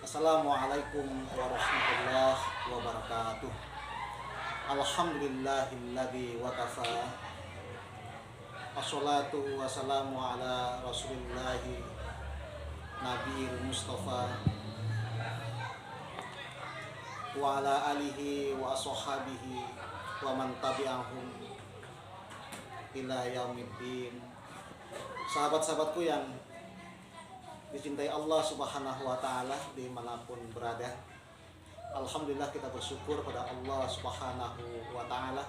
Assalamualaikum warahmatullahi wabarakatuh. Alhamdulillahilladzi wa kafa. Wassalatu wassalamu ala rasulillahi nabiyil mustafa wa ala alihi wa ashabihi wa man tabi'ahum ila yaumiddin. Sahabat-sahabatku yang dicintai Allah Subhanahu wa Ta'ala dimanapun berada, alhamdulillah kita bersyukur pada Allah Subhanahu wa Ta'ala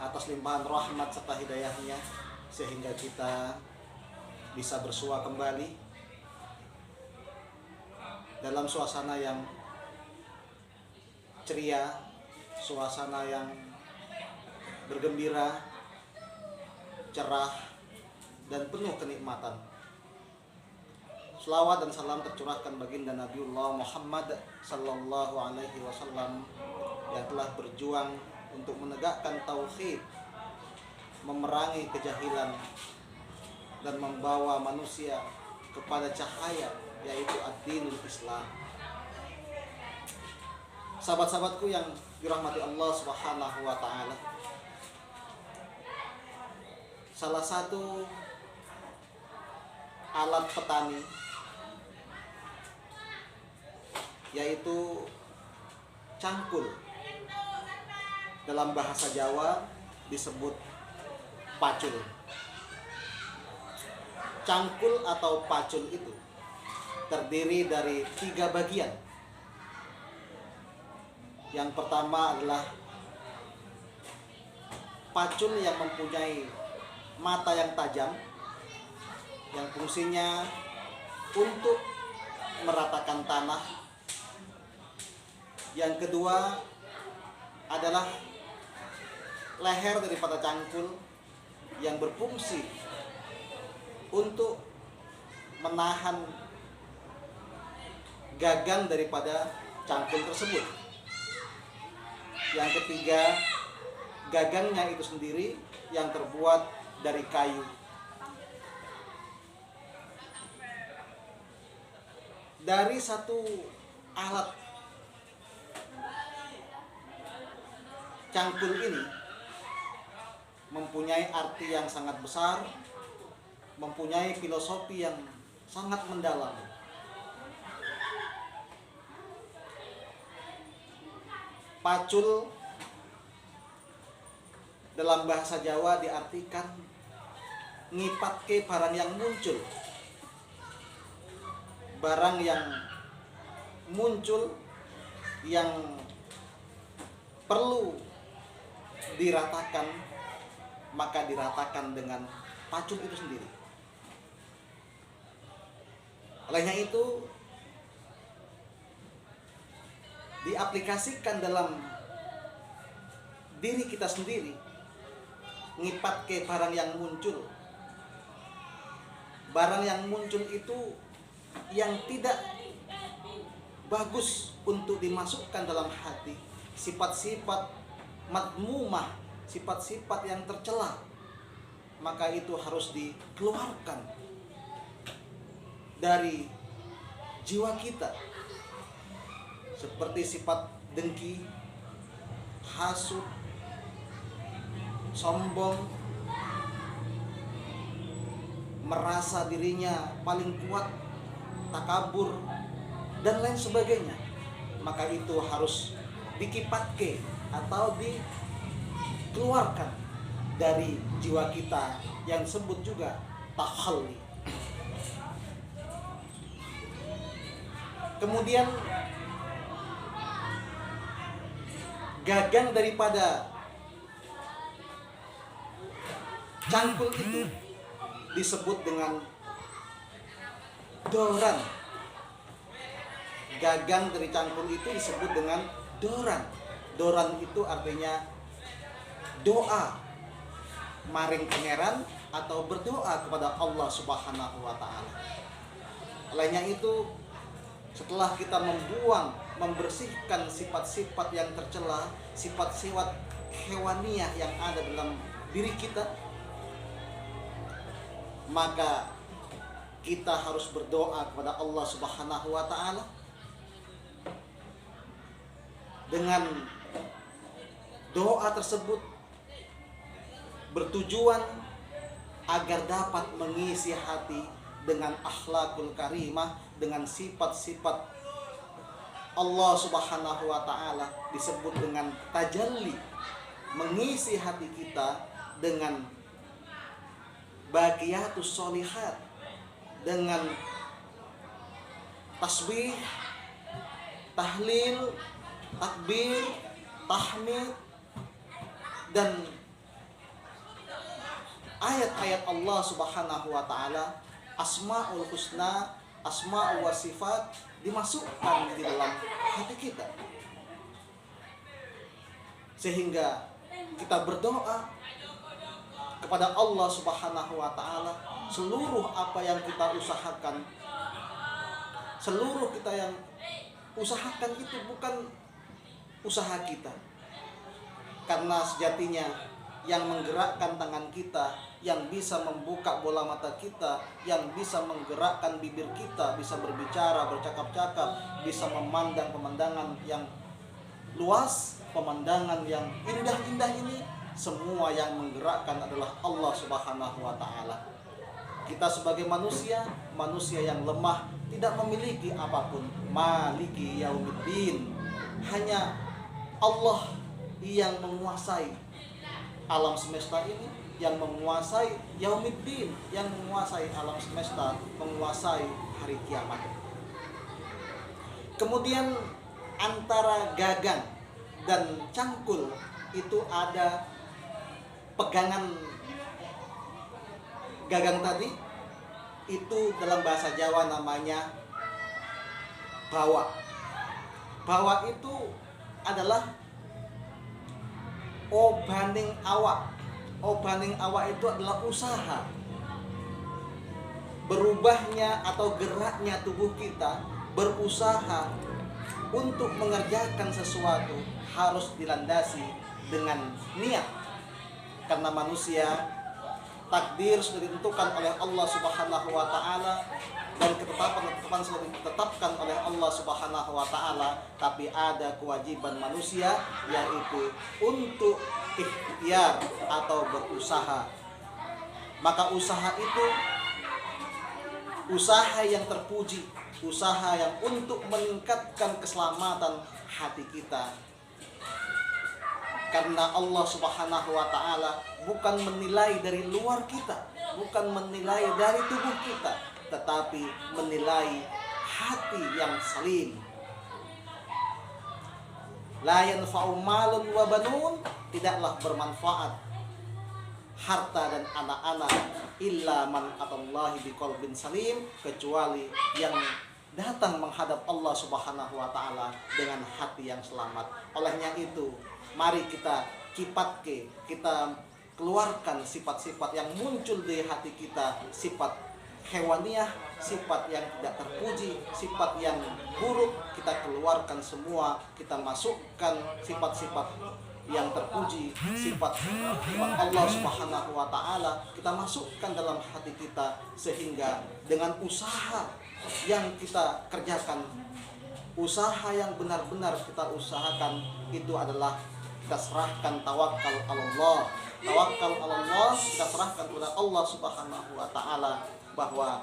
atas limpahan rahmat serta hidayahnya, sehingga kita bisa bersua kembali dalam suasana yang ceria, suasana yang bergembira, cerah, dan penuh kenikmatan. Selawat dan salam tercurahkan baginda Nabiullah Muhammad sallallahu alaihi wasallam yang telah berjuang untuk menegakkan tauhid, memerangi kejahilan, dan membawa manusia kepada cahaya, yaitu ad-dinul Islam. Sahabat-sahabatku yang dirahmati Allah Subhanahu wa Ta'ala, salah satu alat petani, yaitu cangkul, dalam bahasa Jawa disebut pacul. Cangkul atau pacul itu terdiri dari 3 bagian. Yang pertama adalah pacul yang mempunyai mata yang tajam, yang fungsinya untuk meratakan tanah. Yang kedua adalah leher daripada cangkul yang berfungsi untuk menahan gagang daripada cangkul tersebut. Yang ketiga, gagangnya itu sendiri yang terbuat dari kayu. Dari satu alat cangkul ini mempunyai arti yang sangat besar, mempunyai filosofi yang sangat mendalam. Pacul dalam bahasa Jawa diartikan ngipatke barang yang muncul. Barang yang muncul yang perlu diratakan, maka diratakan dengan pacul itu sendiri. Olehnya itu diaplikasikan dalam diri kita sendiri, ngipat ke barang yang muncul. Barang yang muncul itu yang tidak bagus untuk dimasukkan dalam hati, sifat-sifat madmumah, sifat-sifat yang tercela, maka itu harus dikeluarkan dari jiwa kita, seperti sifat dengki, hasud, sombong, merasa dirinya paling kuat, takabur, dan lain sebagainya. Maka itu harus dikipatke atau dikeluarkan dari jiwa kita, yang disebut juga takhalli. Kemudian gagang daripada cangkul itu disebut dengan doran. Gagang dari cangkul itu disebut dengan doran. Doran itu artinya doa, maring pangeran, atau berdoa kepada Allah Subhanahu wa Ta'ala. Olehnya itu, setelah kita membersihkan sifat-sifat yang tercela, sifat-sifat hewaniah yang ada dalam diri kita, maka kita harus berdoa kepada Allah Subhanahu wa taala dengan doa tersebut bertujuan agar dapat mengisi hati dengan akhlakul karimah, dengan sifat-sifat Allah Subhanahu wa taala, disebut dengan tajalli, mengisi hati kita dengan baqiyatus sholihat, dengan tasbih, tahlil, takbir, tahmid, dan ayat-ayat Allah Subhanahu wa taala, asmaul husna, asma wa sifat dimasukkan di dalam hati kita, sehingga kita berdoa kepada Allah Subhanahu wa taala. Seluruh apa yang kita usahakan, seluruh kita yang usahakan itu bukan usaha kita, karena sejatinya yang menggerakkan tangan kita, yang bisa membuka bola mata kita, yang bisa menggerakkan bibir kita, bisa berbicara, bercakap-cakap, bisa memandang pemandangan yang luas, pemandangan yang indah-indah ini, semua yang menggerakkan adalah Allah Subhanahu wa taala. Kita sebagai manusia, manusia yang lemah, tidak memiliki apapun. Maliki yaumiddin. Hanya Allah yang menguasai alam semesta ini, yang menguasai yaumiddin, yang menguasai alam semesta, menguasai hari kiamat. Kemudian antara gagang dan cangkul itu ada pegangan. Gagang tadi itu dalam bahasa Jawa namanya bawa. Bawa itu adalah obaning awak. Obaning awak itu adalah usaha. Berubahnya atau geraknya tubuh kita, berusaha untuk mengerjakan sesuatu harus dilandasi dengan niat. Karena manusia, takdir sudah ditentukan oleh Allah Subhanahu wa taala, dan ketetapan sudah ditetapkan oleh Allah Subhanahu wa taala, tapi ada kewajiban manusia, yaitu untuk ikhtiar atau berusaha. Maka usaha itu usaha yang terpuji, usaha yang untuk meningkatkan keselamatan hati kita. Karena Allah Subhanahu wa taala bukan menilai dari luar kita, bukan menilai dari tubuh kita, tetapi menilai hati yang salim. La yanfa'u malun wa banun, tidaklah bermanfaat harta dan anak-anak illa man atallahi biqalbin salim, kecuali yang datang menghadap Allah Subhanahu wa taala dengan hati yang selamat. Olehnya itu, mari kita kipatke, kita keluarkan sifat-sifat yang muncul di hati kita, sifat hewaniah, sifat yang tidak terpuji, sifat yang buruk, kita keluarkan semua, kita masukkan sifat-sifat yang terpuji, sifat Allah Subhanahu wa taala, kita masukkan dalam hati kita, sehingga dengan usaha yang kita kerjakan, usaha yang benar-benar kita usahakan, itu adalah kita serahkan tawakal Allah. Tawakal Allah, kita serahkan kepada Allah Subhanahu wa taala, bahwa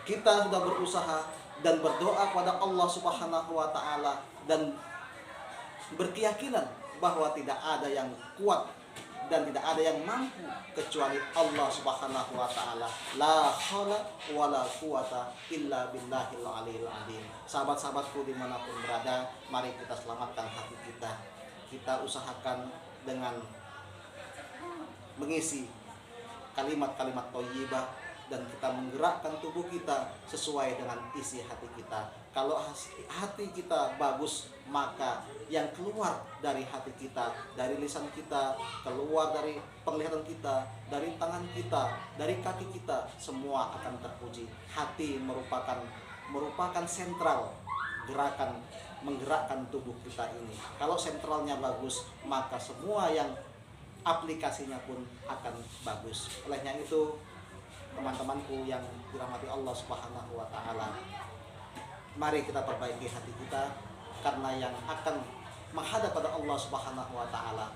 kita sudah berusaha dan berdoa kepada Allah Subhanahu wa taala, dan berkeyakinan bahwa tidak ada yang kuat dan tidak ada yang mampu kecuali Allah Subhanahu wa taala. La haula wala quwata illa billahil aliyil azim. Sahabat-sahabatku dimanapun berada, mari kita selamatkan hati kita. Kita usahakan dengan mengisi kalimat-kalimat thayyibah, dan kita menggerakkan tubuh kita sesuai dengan isi hati kita. Kalau hati kita bagus, maka yang keluar dari hati kita, dari lisan kita, keluar dari penglihatan kita, dari tangan kita, dari kaki kita, semua akan terpuji. Hati merupakan sentral gerakan, menggerakkan tubuh kita ini. Kalau sentralnya bagus, maka semua yang aplikasinya pun akan bagus. Olehnya itu, teman-temanku yang dirahmati Allah Subhanahu wa taala, mari kita perbaiki hati kita, karena yang akan menghadap pada Allah Subhanahu wa taala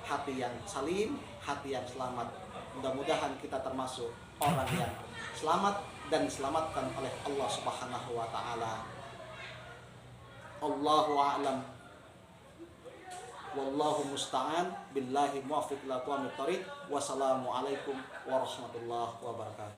hati yang salim, hati yang selamat. Mudah-mudahan kita termasuk orang yang selamat dan diselamatkan oleh Allah Subhanahu wa taala. Allahu a'lam. Wallahu musta'an, billahi muwaffiq ila aqwamit thoriq. Wassalamualaikum warahmatullahi wabarakatuh.